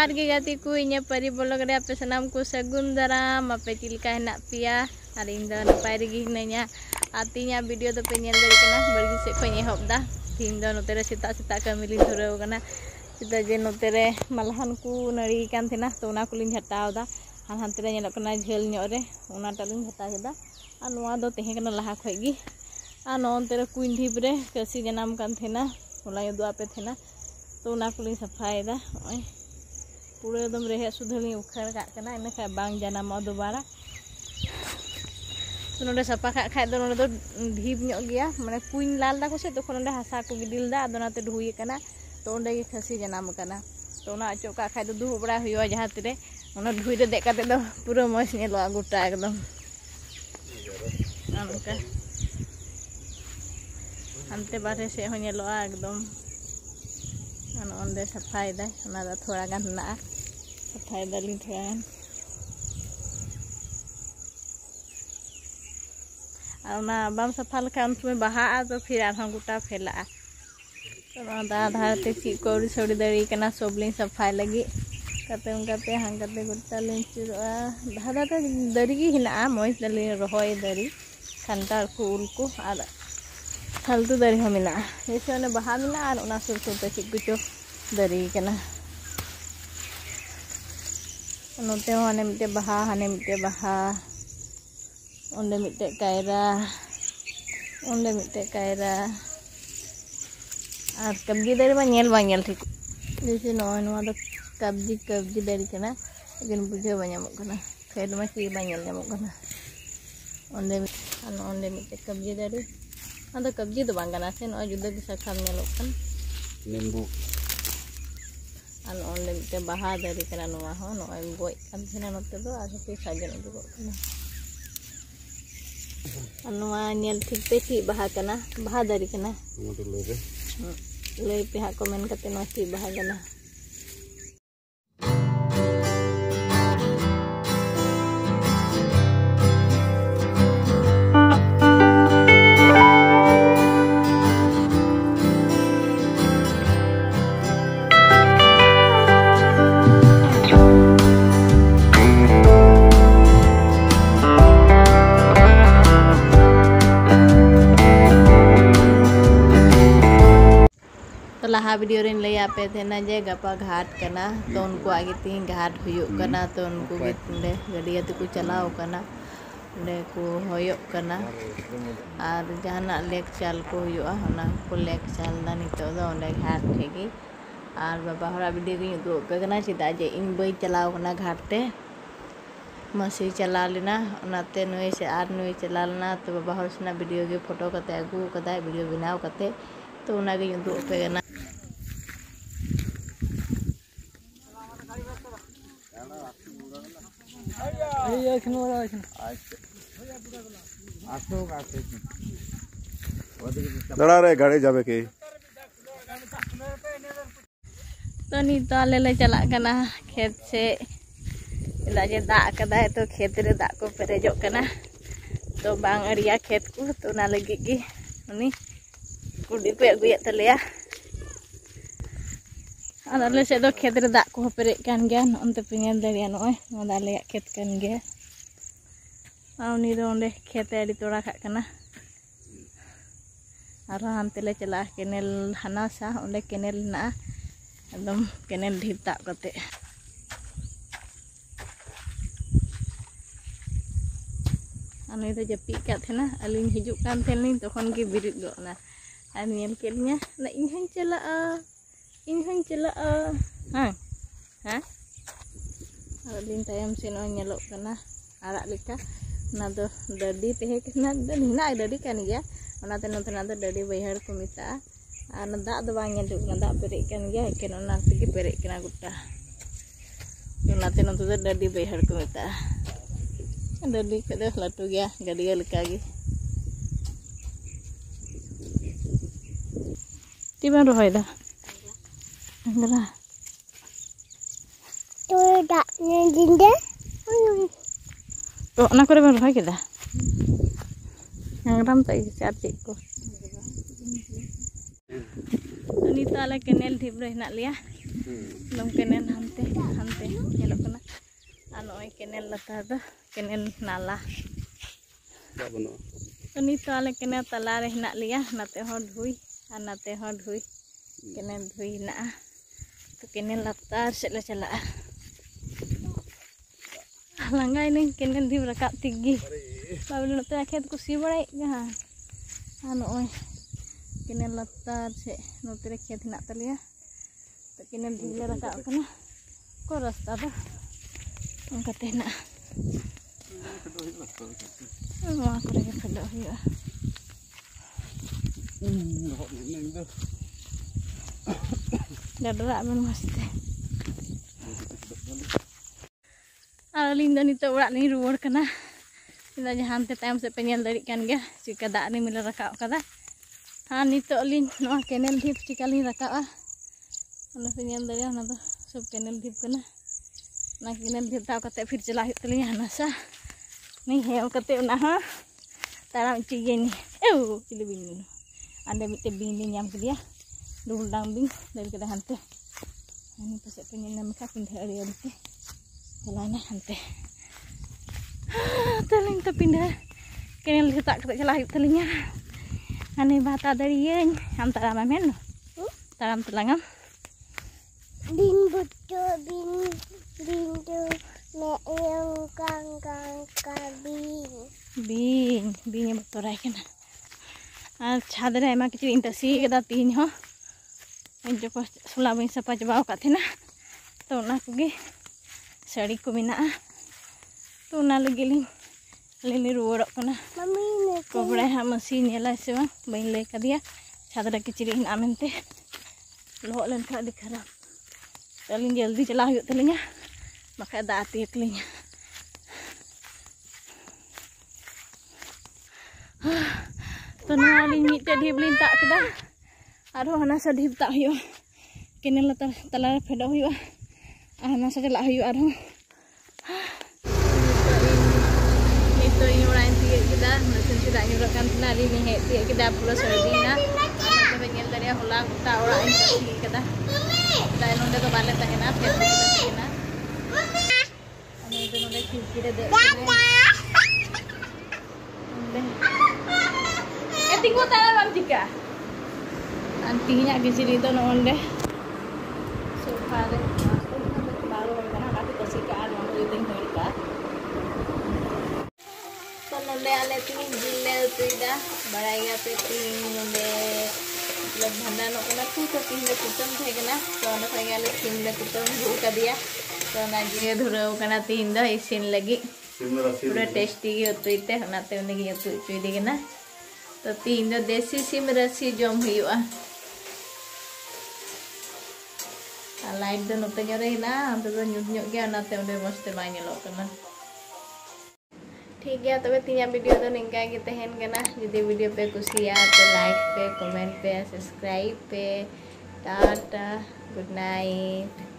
जोहार गे गाती को इन परी ब्लॉग रे आपे सनाम को सगुन दाराम आपे चिलका हेना पिया और इन दो नपाय रेगी हिनाइया आतिया वीडियो दो पे नेल दरी कना बड़गी से खो एहबदा तीन दो नोते रे सेता सेता कामिली धुराव कना चिता जे नोते रे मलहान को नड़ी कान थेना तो ओना को लिन हटावदा हान हानते रे नेलक कना झेल ᱧᱚᱜ रे ओना टालिन हटा केदा आ नोआ दो तेहे कना लहा खय गी आ नोनते रे कुइन ढिब रे कसी जनाम कान थेना ओला यदो आपे थेना तो ओना को लिन सफायदा ओय पूरा एकदम रेहे सुधली उखाड़ का कना इन खा बांग जनाम दोबारा तो नोडे सफा खा खाय दो नोडे दो ढिब ᱧᱚᱜ गया माने कुइन लाल दा को से तखन नोडे हासा को गिदिल दा अदनाते ढुई कना तो ओंडे गे खसी जनाम कना तो ओना अचो का खाय दो दुहु बड़ा हुयो जहां तिरे ओना ढुई रे दे काते दो पूरा मस नेलो गोटा एकदम अनका अंते बारे से हो नेलो एकदम अन ओंडे सफाई दा ओना दा थोड़ा गान ना सफाई दा लिन थोड़ा गान और बाम सफा लखा उन समय बहा तो फिर आधा गोटा फैला तो आधा ते ची कौड़ी सौड़ी दरी कना सब लिन सफाई लगी कते उनकाते हांगाते गोटा लिन चुरुआ धादा तो दरी गी हिना मौज दली रोहय दरी खानटार को उल को और फालतू दरी हो मिना जैसे ओने बहा मिना और ओना सुर सुर ते ची कुचो दरी कना नोते हाने मिटे बहा हाने मिटे बहा ओंडे मिटे कायरा ओंडे मिटे कायरा और कब्जी दरी मा नेल ठीक जैसे नोआ दो कब्जी दरी कना लेकिन बुझे बामो कना फेड मा की बानेल नामो कना ओंडे मिटे कब्जी दरी अदो कब्जी दो बांग कना से नोआ जुदा की साखाम नेलो कन नींबू और ओंडे मिटे बहा दरी कना नोआ हो नोआ गोय कान थेना नोते दो आर पे साजन उदुगो कना अनुआ नेल ठीक पे ची बहा कना बहा दरी कना लई पे हा कमेंट कते नो ची बहा कना तो लहा वीडियो रे लई आपे थेना जे गपा घाट कना तो उनको आगे तीन घाट हुयो कना तो उनको गे गडिया ते को चलाओ कना ले को होयो कना और जहाना लेक चाल को हुयो होना को लेक चाल दा नितो दो ओंडे घाट ठेगी और बाबा हरा वीडियो गे दो कना चिदा जे इन बई चलाओ कना घाट ते मसी चला लेना ओनाते नुई से आर नुई चला लेना तो बाबा हर सना वीडियो गे फोटो कते अगु कदा वीडियो बनाव कते तो ओना गे दो पे गना लड़ा रे गाड़ी जाबे के तो नी तो आले ले चला कना खेत से इलाजे दा कदा तो खेत रे दा को पेरेजो कना तो बांग अरिया खेत को तो ना लगी गी उनी कुडी पे अगुया तलेया आले से दो खेत रे दा को पेरे कान गया ओनते पे नेल दरिया नोय ओदा ले खेत कान गया आउनी दो ओंडे खेत एडी तोड़ा खा कना और हानते ले चला केनेल हाना सा ओंडे केनेल ना एकदम केनेल ढीप ताब कते आनी तो जपी का थेना अलिन हिजुक कान थेलिन तखन के बिरिद गोना आ नेल केलिया ना इन हन चला हां हां अलिन तायम से नो नेलो कना आरा लेका ना दो डडी तेहे कना हिना डडी कान गया ओनाते नोतना दो डडी बैहड़ को मिता आ ना दा दो बांग नेल ना दा पेरे कान गया के ओना तेगे पेरे कना गुटा ओनाते नोते दो डडी बैहड़ को मिता डडी के दो लटू गया गडिया लेका गे तिबन रोहय दा अंगरा तो दा ने जिंदे तो ना करे बन रोहय केदा अंगराम तई चार चेक को निता ले केनेल ढिब रे हिना लिया Belum kenal hante nyelok kena. Anu kenal latar do kenal nala. Enggak benar. Ini to ale kenal talare nak liya nate ho dhui anate ho dhui kenal dhui na to kenal latar sela chala. Langai nih kenal di rakap tinggi. Baru nate akhir kusi barai ga. Anu oi kenal latar se nate akhir nak talia. To kenal di rakap kana. Ko rasta do. Angkat nak. Wah, aku lagi kedok ya. Dadak men mesti. Alin dan itu urat ni ruwar kena. Kita jahan te time se penyel dari kan ga. Jika dak ni mila rakau kada. Han itu alin no kenel dip jika alin rakau ah. Ana penyel dari ana tu sub kenel dip kena. Na kenel dip tau kate fir चला तलिया नसा. Nih hew kate una ha. Taram ciye ni. Cili bini. Anda bite bini nyam ke dia. Duldang bing dari kada hante. Ini pasal penyel mereka pindah area bite. Jalana hante. Teling tu pindah. Kenel tak kate celah telinya. Ane bata dari yen antara mamen. Taram telangam. Bin buto bin tu yang kang bin nya betul rai kena. Chadra emang kecil intasi kita tin ho. Enjo pas sulawin sapa jawab kat thina. To na kugi sari ko mina. To na lagi lili ruorok kana. mami ne Ko brai ha mesin yala sewa bain le ka dia. Chadra kecil in amente. Lo len ka dikharap. Talin jaldi चला yuk telinya. Maka ada hati telinya. Tanah lini jadi belin tak kita. Aduh hana sedih tak yuk. Kini letar telar pedah yuk. Hana saja lah yuk aduh. Itu ini orang tiga kita. Mesin sudah nyuruhkan tenar ini tiga kita pulau Sardina. Anak pengen dari hulang tak orang ini kita. Kita nunda ke balik tangan apa kita kena. Ane itu nunda kiri dek. Tinggal tanah bang jika. Antinya di sini itu nunda. Supaya baru karena nanti kesikaan mau itu mereka. So nunda ale ting jilel tu ida. Baraya pe ting nunda. Lab bhanda no kana tu to ting le kutam the kana. So na kaya le ting le kutam bu ka dia. So na je dhurau kana ting da isin lagi. Pura tasty gi utu ite na te ne gi utu chui di kana. तो तीन जो देसी SIM रसी जम हुआ light दो नोते जरे ना तो न्यूज न्यूज गया ना ते उन्हें मस्त बाइने लोग ना ठीक है तो वे तीन वीडियो तो निकाय के तहन के ना यदि वीडियो पे कुसिया तो लाइक पे कमेंट पे सब्सक्राइब पे टाटा गुड नाइट।